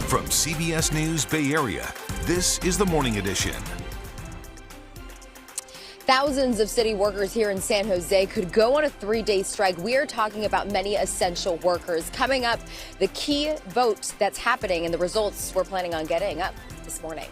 From CBS News Bay Area, this is the Morning Edition. Thousands of city workers here in San Jose could go on a 3-day strike. We are talking about many essential workers. Coming up, the key vote that's happening and the results we're planning on getting up this morning.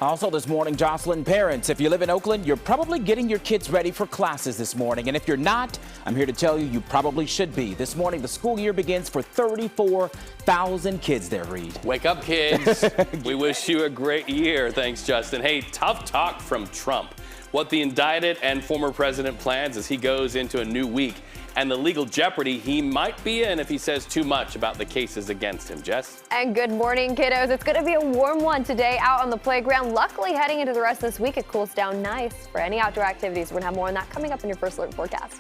Also this morning, Jocelyn, parents, if you live in Oakland, you're probably getting your kids ready for classes this morning. And if you're not, I'm here to tell you, you probably should be. This morning, the school year begins for 34,000 kids there, Reed. Wake up, kids. We wish you a great year. Thanks, Justin. Hey, tough talk from Trump. What the indicted and former president plans as he goes into a new week, and the legal jeopardy he might be in if he says too much about the cases against him. Jess? And good morning, kiddos. It's going to be a warm one today out on the playground. Luckily, heading into the rest of this week, it cools down nice for any outdoor activities. We're going to have more on that coming up in your First Alert forecast.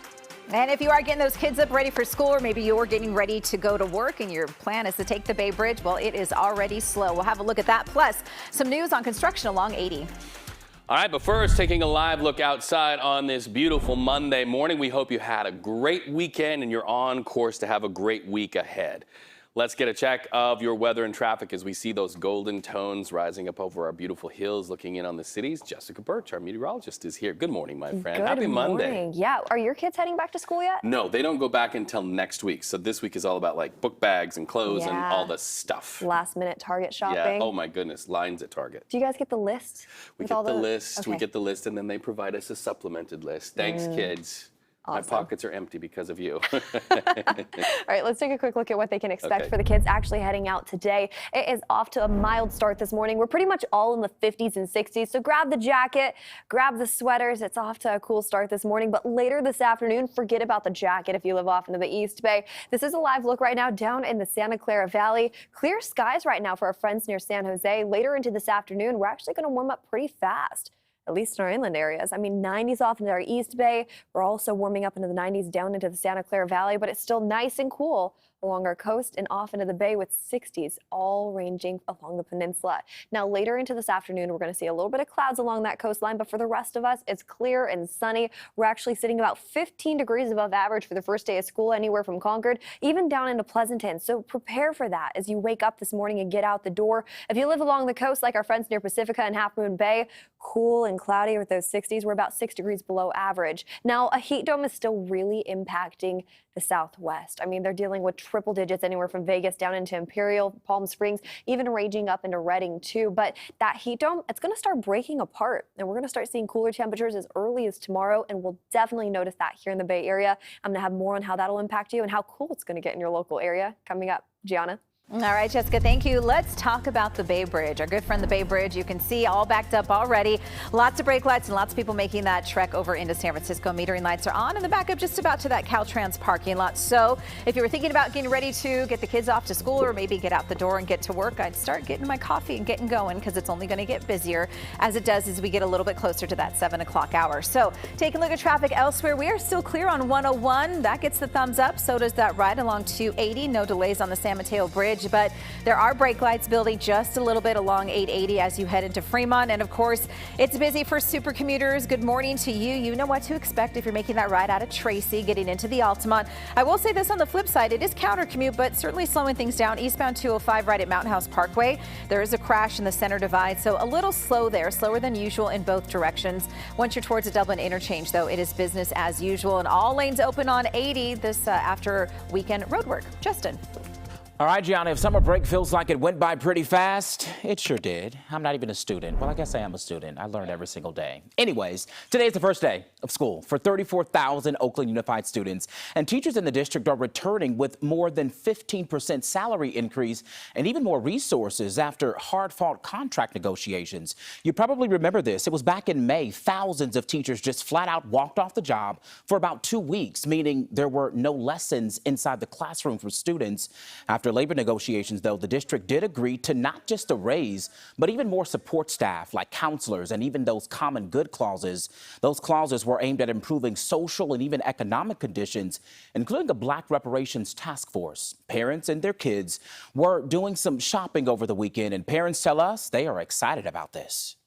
And if you are getting those kids up ready for school, or maybe you're getting ready to go to work and your plan is to take the Bay Bridge, well, it is already slow. We'll have a look at that. Plus, some news on construction along 80. All right, but first, taking a live look outside on this beautiful Monday morning. We hope you had a great weekend and you're on course to have a great week ahead. Let's get a check of your weather and traffic as we see those golden tones rising up over our beautiful hills, looking in on the cities. Jessica Birch, our meteorologist, is here. Good morning, my friend. Good Happy Monday. morning. Yeah. Are your kids heading back to school yet? No, they don't go back until next week. So this week is all about like book bags and clothes and all the stuff. Last minute Target shopping. Yeah. Oh my goodness. Lines at Target. Do you guys get the list? We get the list. We get the list, and then they provide us a supplemented list. Thanks, kids. Awesome. My pockets are empty because of you. All right, let's take a quick look at what they can expect for the kids actually heading out today. It is off to a mild start this morning. We're pretty much all in the 50s and 60s, so grab the jacket, grab the sweaters. It's off to a cool start this morning, but later this afternoon, forget about the jacket if you live off into the East Bay. This is a live look right now down in the Santa Clara Valley. Clear skies right now for our friends near San Jose. Later into this afternoon, we're actually going to warm up pretty fast, at least in our inland areas. I mean, 90s off into our East Bay. We're also warming up into the 90s down into the Santa Clara Valley, but it's still nice and cool along our coast and off into the bay with 60s, all ranging along the peninsula. Now, later into this afternoon, we're going to see a little bit of clouds along that coastline, but for the rest of us, it's clear and sunny. We're actually sitting about 15 degrees above average for the first day of school anywhere from Concord, even down into Pleasanton. So prepare for that as you wake up this morning and get out the door. If you live along the coast like our friends near Pacifica and Half Moon Bay, cool and cloudy with those 60s. We're about 6 degrees below average. Now, a heat dome is still really impacting the Southwest. I mean, they're dealing with triple digits anywhere from Vegas down into Imperial, Palm Springs, even raging up into Redding too. But that heat dome, it's going to start breaking apart, and we're going to start seeing cooler temperatures as early as tomorrow, and we'll definitely notice that here in the Bay Area. I'm going to have more on how that'll impact you and how cool it's going to get in your local area coming up. Gianna? All right, Jessica, thank you. Let's talk about the Bay Bridge. Our good friend, the Bay Bridge, you can see all backed up already. Lots of brake lights and lots of people making that trek over into San Francisco. Metering lights are on and the backup just about to that Caltrans parking lot. So if you were thinking about getting ready to get the kids off to school or maybe get out the door and get to work, I'd start getting my coffee and getting going because it's only going to get busier as it does as we get a little bit closer to that 7 o'clock hour. So take a look at traffic elsewhere. We are still clear on 101. That gets the thumbs up. So does that ride along 280. No delays on the San Mateo Bridge, but there are brake lights building just a little bit along 880 as you head into Fremont. And of course, it's busy for super commuters. Good morning to you. You know what to expect if you're making that ride out of Tracy, getting into the Altamont. I will say this on the flip side, it is counter commute, but certainly slowing things down. Eastbound 205 right at Mountain House Parkway. There is a crash in the center divide, so a little slow there, slower than usual in both directions. Once you're towards the Dublin interchange, though, it is business as usual, and all lanes open on 80 this after weekend roadwork. Justin. All right, Gianna, if summer break feels like it went by pretty fast, it sure did. I'm not even a student. Well, I guess I am a student. I learn every single day. Anyways, today is the first day of school for 34,000 Oakland Unified students, and teachers in the district are returning with more than 15% salary increase and even more resources after hard-fought contract negotiations. You probably remember this. It was back in May. Thousands of teachers just flat out walked off the job for about 2 weeks, meaning there were no lessons inside the classroom for students. After labor negotiations, though, the district did agree to not just a raise, but even more support staff like counselors and even those common good clauses. Those clauses were aimed at improving social and even economic conditions, including a Black reparations task force. Parents and their kids were doing some shopping over the weekend, and parents tell us they are excited about this.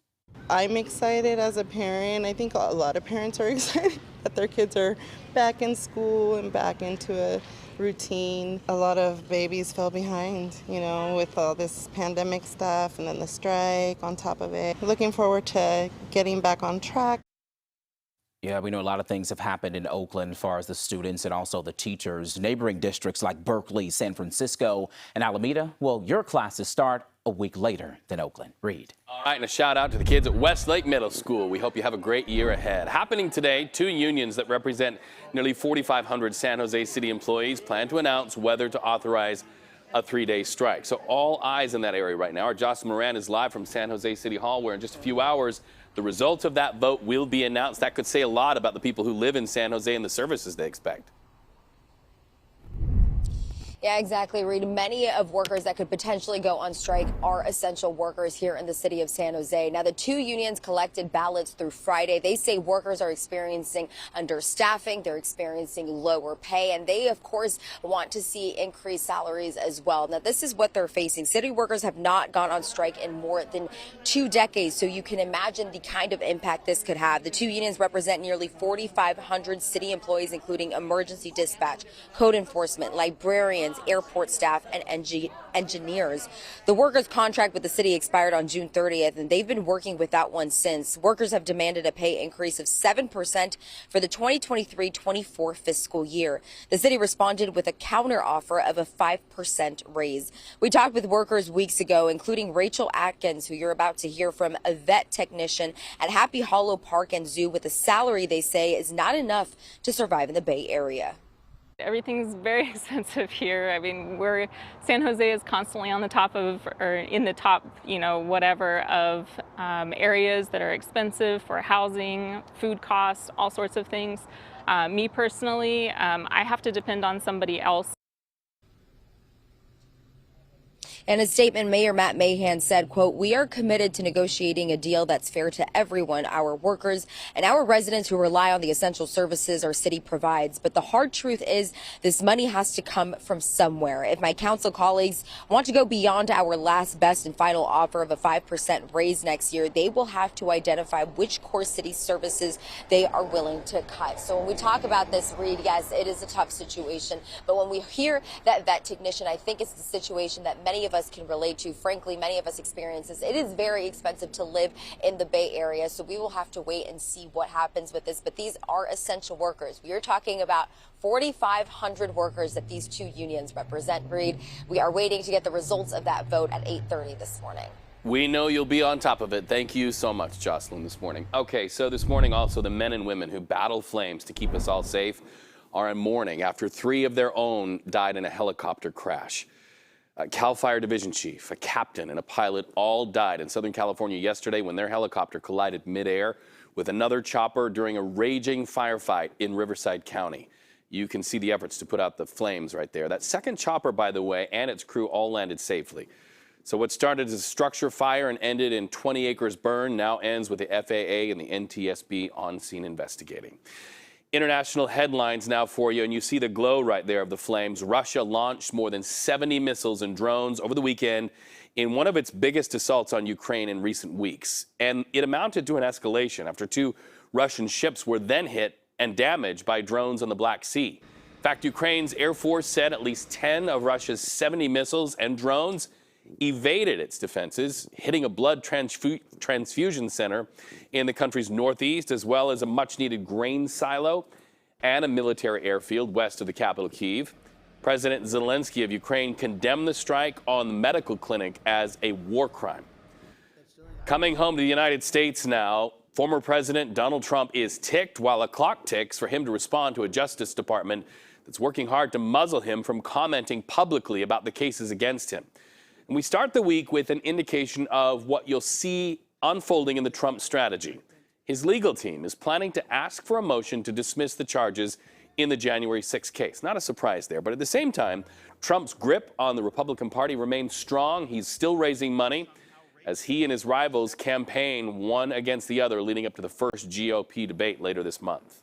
I'm excited as a parent. I think a lot of parents are excited that their kids are back in school and back into a routine. A lot of babies fell behind, with all this pandemic stuff and then the strike on top of it. Looking forward to getting back on track. Yeah, we know a lot of things have happened in Oakland as far as the students and also the teachers. Neighboring districts like Berkeley, San Francisco, and Alameda, well, your classes start a week later than Oakland. Read. All right, and a shout out to the kids at Westlake Middle School. We hope you have a great year ahead. Happening today, two unions that represent nearly 4,500 San Jose City employees plan to announce whether to authorize a 3-day strike. So all eyes in that area right now. Our Jocelyn Moran is live from San Jose City Hall, where in just a few hours, the results of that vote will be announced. That could say a lot about the people who live in San Jose and the services they expect. Yeah, exactly, Reed. Many of workers that could potentially go on strike are essential workers here in the city of San Jose. Now, the two unions collected ballots through Friday. They say workers are experiencing understaffing, they're experiencing lower pay, and they, of course, want to see increased salaries as well. Now, this is what they're facing. City workers have not gone on strike in more than 2 decades, so you can imagine the kind of impact this could have. The two unions represent nearly 4,500 city employees, including emergency dispatch, code enforcement, librarians, airport staff, and engineers. The workers' contract with the city expired on June 30th, and they've been working without one since. Workers have demanded a pay increase of 7% for the 2023-24 fiscal year. The city responded with a counteroffer of a 5% raise. We talked with workers weeks ago, including Rachel Atkins, who you're about to hear from, a vet technician at Happy Hollow Park and Zoo, with a salary they say is not enough to survive in the Bay Area. Everything's very expensive here. I mean, San Jose is constantly on the top of, or in the top, whatever, of areas that are expensive for housing, food costs, all sorts of things. Me personally, I have to depend on somebody else. In a statement, Mayor Matt Mahan said, quote, "We are committed to negotiating a deal that's fair to everyone, our workers and our residents who rely on the essential services our city provides. But the hard truth is this money has to come from somewhere. If my council colleagues want to go beyond our last, best and final offer of a 5% raise next year, they will have to identify which core city services they are willing to cut." So when we talk about this, Reed, yes, it is a tough situation. But when we hear that vet technician, I think it's the situation that many of us can relate to. Frankly, many of us experience this. It is very expensive to live in the Bay Area, so we will have to wait and see what happens with this. But these are essential workers. We are talking about 4,500 workers that these two unions represent, Reed. We are waiting to get the results of that vote at 8:30 this morning. We know you'll be on top of it. Thank you so much, Jocelyn, this morning. Okay, so this morning also the men and women who battle flames to keep us all safe are in mourning after 3 of their own died in a helicopter crash. Cal Fire Division Chief, a captain, and a pilot all died in Southern California yesterday when their helicopter collided midair with another chopper during a raging firefight in Riverside County. You can see the efforts to put out the flames right there. That second chopper, by the way, and its crew all landed safely. So what started as a structure fire and ended in 20 acres burn now ends with the FAA and the NTSB on scene investigating. International headlines now for you, and you see the glow right there of the flames. Russia launched more than 70 missiles and drones over the weekend in one of its biggest assaults on Ukraine in recent weeks. And it amounted to an escalation after 2 Russian ships were then hit and damaged by drones on the Black Sea. In fact, Ukraine's Air Force said at least 10 of Russia's 70 missiles and drones evaded its defenses, hitting a blood transfusion center in the country's northeast, as well as a much-needed grain silo and a military airfield west of the capital, Kyiv. President Zelensky of Ukraine condemned the strike on the medical clinic as a war crime. Coming home to the United States now, former President Donald Trump is ticked while a clock ticks for him to respond to a Justice Department that's working hard to muzzle him from commenting publicly about the cases against him. And we start the week with an indication of what you'll see unfolding in the Trump strategy. His legal team is planning to ask for a motion to dismiss the charges in the January 6th case. Not a surprise there, but at the same time, Trump's grip on the Republican Party remains strong. He's still raising money as he and his rivals campaign one against the other leading up to the first GOP debate later this month.